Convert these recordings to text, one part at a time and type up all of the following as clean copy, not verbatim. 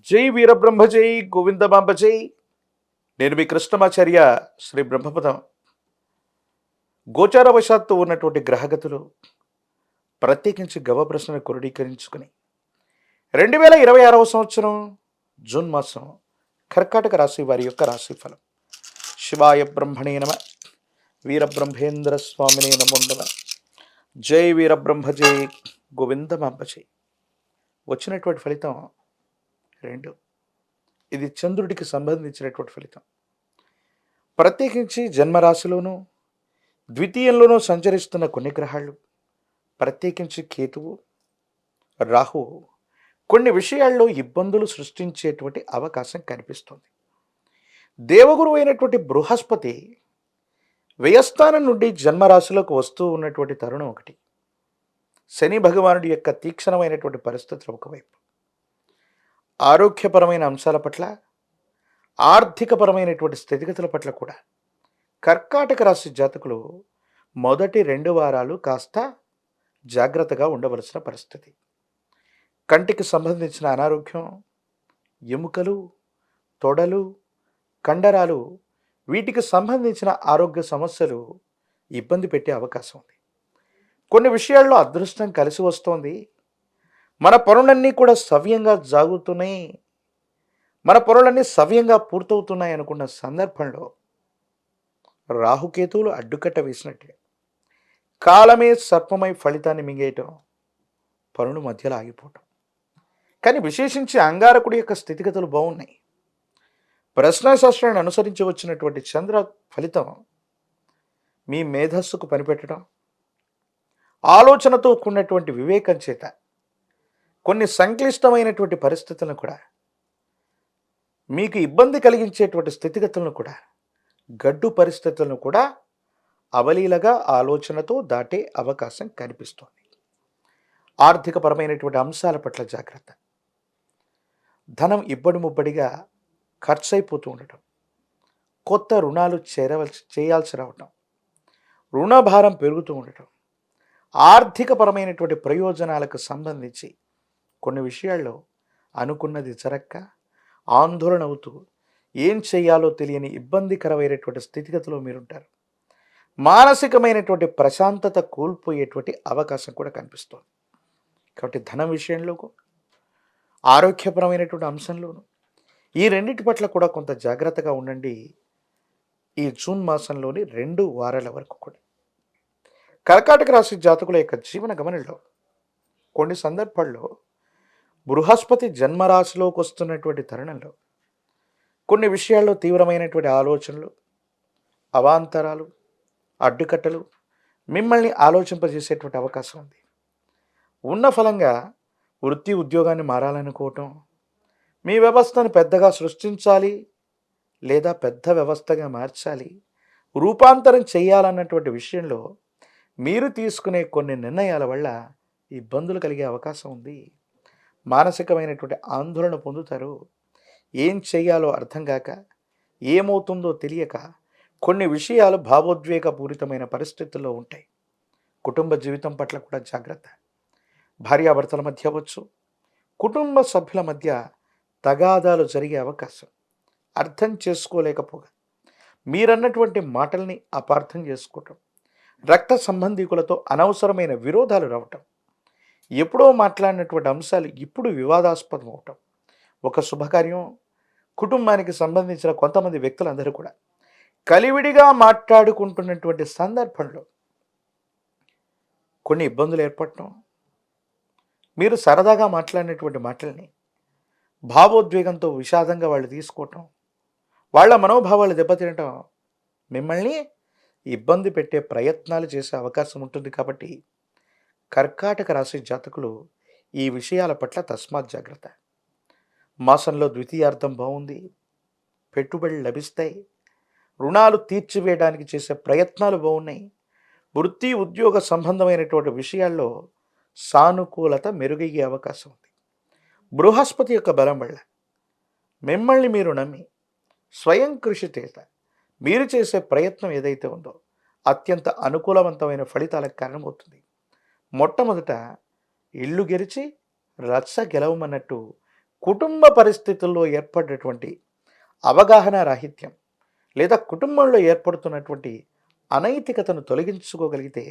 జై వీరబ్రహ్మ జై గోవిందమాంబ జై. నేను మీ కృష్ణమాచార్య. శ్రీ బ్రహ్మపదం గోచారవశాత్తు ఉన్నటువంటి గ్రహగతులు ప్రత్యేకించి గవ ప్రశ్నను క్రోడీకరించుకుని 2026వ సంవత్సరం జూన్ మాసం కర్కాటక రాశి వారి యొక్క రాశి ఫలం. శివాయ బ్రహ్మణే నమ. వీరబ్రహ్మేంద్ర స్వామినే నమో నమః. జై వీరబ్రహ్మ జై గోవిందమాంబ జై. వచ్చినటువంటి ఫలితం 2. ఇది చంద్రుడికి సంబంధించినటువంటి ఫలితం. ప్రత్యేకించి జన్మరాశిలోనూ ద్వితీయంలోనూ సంచరిస్తున్న కొన్ని గ్రహాలు, ప్రత్యేకించి కేతువు, రాహువు కొన్ని విషయాల్లో ఇబ్బందులు సృష్టించేటువంటి అవకాశం కనిపిస్తుంది. దేవగురు అయినటువంటి బృహస్పతి వ్యయస్థానం నుండి జన్మరాశిలోకి వస్తూ ఉన్నటువంటి తరుణం ఒకటి. శని భగవానుడి యొక్క తీక్షణమైనటువంటి పరిస్థితులు ఒకవైపు, ఆరోగ్యపరమైన అంశాల పట్ల, ఆర్థికపరమైనటువంటి స్థితిగతుల పట్ల కూడా కర్కాటక రాశి జాతకులు మొదటి 2 వారాలు కాస్త జాగ్రత్తగా ఉండవలసిన పరిస్థితి. కంటికి సంబంధించిన అనారోగ్యం, ఎముకలు, తొడలు, కండరాలు, వీటికి సంబంధించిన ఆరోగ్య సమస్యలు ఇబ్బంది పెట్టే అవకాశం ఉంది. కొన్ని విషయాల్లో అదృష్టం కలిసి వస్తోంది. మన పనులన్నీ కూడా సవ్యంగా సాగుతున్నాయి, మన పనులన్నీ సవ్యంగా పూర్తవుతున్నాయి అనుకున్న సందర్భంలో రాహుకేతువులు అడ్డుకట్ట వేసినట్టే కాలమే సర్పమై ఫలితాన్ని మింగేయటం, పనులు మధ్యలో ఆగిపోవటం. కానీ విశేషించి అంగారకుడి యొక్క స్థితిగతులు బాగున్నాయి. ప్రశ్నాశాస్త్రాన్ని అనుసరించి వచ్చినటువంటి చంద్ర ఫలితం మీ మేధస్సుకు పనిపెట్టడం, ఆలోచనతో కూడినటువంటి వివేకం చేత కొన్ని సంక్లిష్టమైనటువంటి పరిస్థితులను కూడా, మీకు ఇబ్బంది కలిగించేటువంటి స్థితిగతులను కూడా, గడ్డు పరిస్థితులను కూడా అవలీలగా ఆలోచనతో దాటే అవకాశం కనిపిస్తోంది. ఆర్థికపరమైనటువంటి అంశాల పట్ల జాగ్రత్త. ధనం ఇబ్బడి ముబ్బడిగా ఖర్చు అయిపోతూ ఉండటం, కొత్త రుణాలు చేయాల్సి రావటం, రుణభారం పెరుగుతూ ఉండటం, ఆర్థికపరమైనటువంటి ప్రయోజనాలకు సంబంధించి కొన్ని విషయాల్లో అనుకున్నది జరక్క ఆందోళన అవుతూ ఏం చేయాలో తెలియని ఇబ్బందికరమైనటువంటి స్థితిగతిలో మీరుంటారు. మానసికమైనటువంటి ప్రశాంతత కోల్పోయేటువంటి అవకాశం కూడా కనిపిస్తుంది. కాబట్టి ధనం విషయంలో, ఆరోగ్యపరమైనటువంటి అంశంలోనూ ఈ రెండింటి పట్ల కూడా కొంత జాగ్రత్తగా ఉండండి. ఈ జూన్ మాసంలోని 2 వారాల వరకు కూడా కర్కాటక రాశి జాతకుల యొక్క జీవన గమనంలో కొన్ని సందర్భాల్లో బృహస్పతి జన్మరాశిలోకి వస్తున్నటువంటి తరుణంలో కొన్ని విషయాల్లో తీవ్రమైనటువంటి ఆలోచనలు, అవాంతరాలు, అడ్డుకట్టలు మిమ్మల్ని ఆలోచింపజేసేటువంటి అవకాశం ఉంది. ఉన్న ఫలంగా వృత్తి ఉద్యోగాన్ని మారాలనుకోవటం, మీ వ్యవస్థను పెద్దగా సృష్టించాలి లేదా పెద్ద వ్యవస్థగా మార్చాలి, రూపాంతరం చేయాలన్నటువంటి విషయంలో మీరు తీసుకునే కొన్ని నిర్ణయాల వల్ల ఇబ్బందులు కలిగే అవకాశం ఉంది. మానసికమైనటువంటి ఆందోళన పొందుతారు. ఏం చేయాలో అర్థం కాక, ఏమవుతుందో తెలియక కొన్ని విషయాలు భావోద్వేగపూరితమైన పరిస్థితుల్లో ఉంటాయి. కుటుంబ జీవితం పట్ల కూడా జాగ్రత్త. భార్యాభర్తల మధ్య అవ్వచ్చు, కుటుంబ సభ్యుల మధ్య తగాదాలు జరిగే అవకాశం. అర్థం చేసుకోలేకపోగా మీరన్నటువంటి మాటల్ని అపార్థం చేసుకోవటం, రక్త సంబంధికులతో అనవసరమైన విరోధాలు రావటం, ఎప్పుడో మాట్లాడినటువంటి అంశాలు ఇప్పుడు వివాదాస్పదం అవటం, ఒక శుభకార్యం, కుటుంబానికి సంబంధించిన కొంతమంది వ్యక్తులందరూ కూడా కలివిడిగా మాట్లాడుకుంటున్నటువంటి సందర్భంలో కొన్ని ఇబ్బందులు ఏర్పడటం, మీరు సరదాగా మాట్లాడినటువంటి మాటల్ని భావోద్వేగంతో విషాదంగా వాళ్ళు తీసుకోవటం, వాళ్ళ మనోభావాలు దెబ్బతినటం మిమ్మల్ని ఇబ్బంది పెట్టే ప్రయత్నాలు చేసే అవకాశం ఉంటుంది. కాబట్టి కర్కాటక రాశి జాతకులు ఈ విషయాల పట్ల తస్మాత్ జాగ్రత్త. మాసంలో ద్వితీయార్థం బాగుంది, పెట్టుబడులు లభిస్తాయి, రుణాలు తీర్చివేయడానికి చేసే ప్రయత్నాలు బాగున్నాయి, వృత్తి ఉద్యోగ సంబంధమైనటువంటి విషయాల్లో సానుకూలత మెరుగయ్యే అవకాశం ఉంది. బృహస్పతి యొక్క బలం వల్ల మిమ్మల్ని మీరు నమ్మి స్వయం కృషి చేత మీరు చేసే ప్రయత్నం ఏదైతే ఉందో అత్యంత అనుకూలవంతమైన ఫలితాలకు కారణమవుతుంది. మొట్టమొదట ఇల్లు గెలిచి రచ్చ గెలవమన్నట్టు కుటుంబ పరిస్థితుల్లో ఏర్పడినటువంటి అవగాహన రాహిత్యం లేదా కుటుంబంలో ఏర్పడుతున్నటువంటి అనైతికతను తొలగించుకోగలిగితే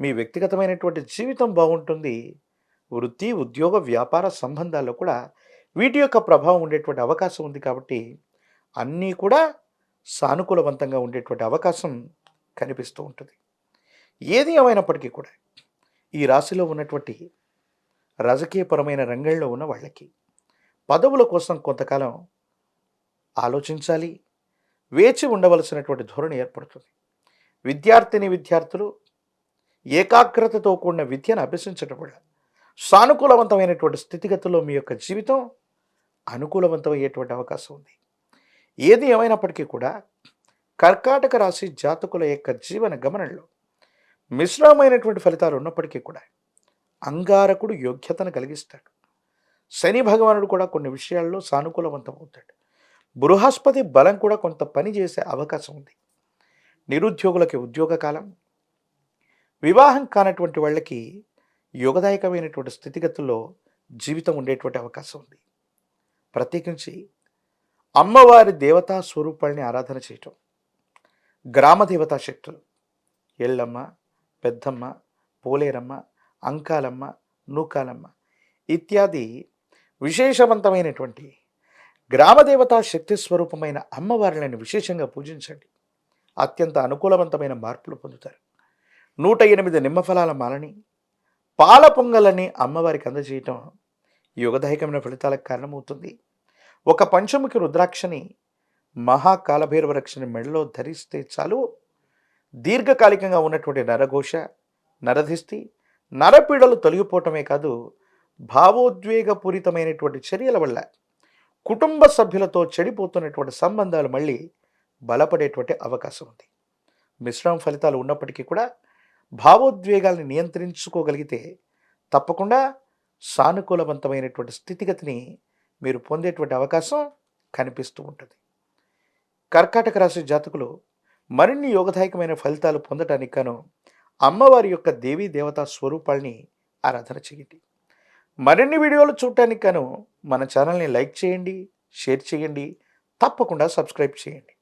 మీ వ్యక్తిగతమైనటువంటి జీవితం బాగుంటుంది. వృత్తి, ఉద్యోగ, వ్యాపార సంబంధాల్లో కూడా వీటి యొక్క ప్రభావం ఉండేటువంటి అవకాశం ఉంది కాబట్టి అన్నీ కూడా సానుకూలవంతంగా ఉండేటువంటి అవకాశం కనిపిస్తూ ఉంటుంది. ఏది ఏమైనప్పటికీ కూడా ఈ రాశిలో ఉన్నటువంటి రాజకీయపరమైన రంగంలో ఉన్న వాళ్ళకి పదవుల కోసం కొంతకాలం ఆలోచించాలి, వేచి ఉండవలసినటువంటి ధోరణి ఏర్పడుతుంది. విద్యార్థులు ఏకాగ్రతతో కూడిన విద్యను అభ్యసించడం వల్ల సానుకూలవంతమైనటువంటి స్థితిగతుల్లో మీ యొక్క జీవితం అనుకూలవంతమయ్యేటువంటి అవకాశం ఉంది. ఏది ఏమైనప్పటికీ కూడా కర్కాటక రాశి జాతకుల యొక్క జీవన గమనంలో మిశ్రమమైనటువంటి ఫలితాలు ఉన్నప్పటికీ కూడా అంగారకుడు యోగ్యతను కలిగిస్తాడు. శని భగవానుడు కూడా కొన్ని విషయాల్లో సానుకూలవంతం అవుతాడు. బృహస్పతి బలం కూడా కొంత పని చేసే అవకాశం ఉంది. నిరుద్యోగులకి ఉద్యోగ కాలం, వివాహం కానటువంటి వాళ్ళకి యోగదాయకమైనటువంటి స్థితిగతుల్లో జీవితం ఉండేటువంటి అవకాశం ఉంది. ప్రత్యేకించి అమ్మవారి దేవతా స్వరూపాల్ని ఆరాధన చేయటం, గ్రామ దేవతా శక్తులు ఎల్లమ్మ, పెద్దమ్మ, పోలేరమ్మ, అంకాలమ్మ, నూకాలమ్మ ఇత్యాది విశేషవంతమైనటువంటి గ్రామదేవతా శక్తి స్వరూపమైన అమ్మవారిని విశేషంగా పూజించండి. అత్యంత అనుకూలవంతమైన మార్పులు పొందుతారు. 108 నిమ్మఫలాల మాలని, పాల పొంగలని అమ్మవారికి అందజేయటం యుగదాయకమైన ఫలితాలకు కారణమవుతుంది. ఒక పంచముఖి రుద్రాక్షని మహాకాలభైరవ రక్షని మెడలో ధరిస్తే చాలు, దీర్ఘకాలికంగా ఉన్నటువంటి నరఘోష, నరధిష్టి, నరపీడలు తొలగిపోవటమే కాదు, భావోద్వేగపూరితమైనటువంటి చర్యల వల్ల కుటుంబ సభ్యులతో చెడిపోతున్నటువంటి సంబంధాలు మళ్ళీ బలపడేటువంటి అవకాశం ఉంది. మిశ్రమ ఫలితాలు ఉన్నప్పటికీ కూడా భావోద్వేగాల్ని నియంత్రించుకోగలిగితే తప్పకుండా సానుకూలవంతమైనటువంటి స్థితిగతిని మీరు పొందేటువంటి అవకాశం కనిపిస్తూ ఉంటుంది. కర్కాటక రాశి జాతకులు మరిన్ని యోగదాయకమైన ఫలితాలు పొందటానికి గాను అమ్మవారి యొక్క దేవీ దేవతా స్వరూపాల్ని ఆరాధన చేయండి. మరిన్ని వీడియోలు చూడటానికి గాను మన ఛానల్ని లైక్ చేయండి, షేర్ చేయండి, తప్పకుండా సబ్స్క్రైబ్ చేయండి.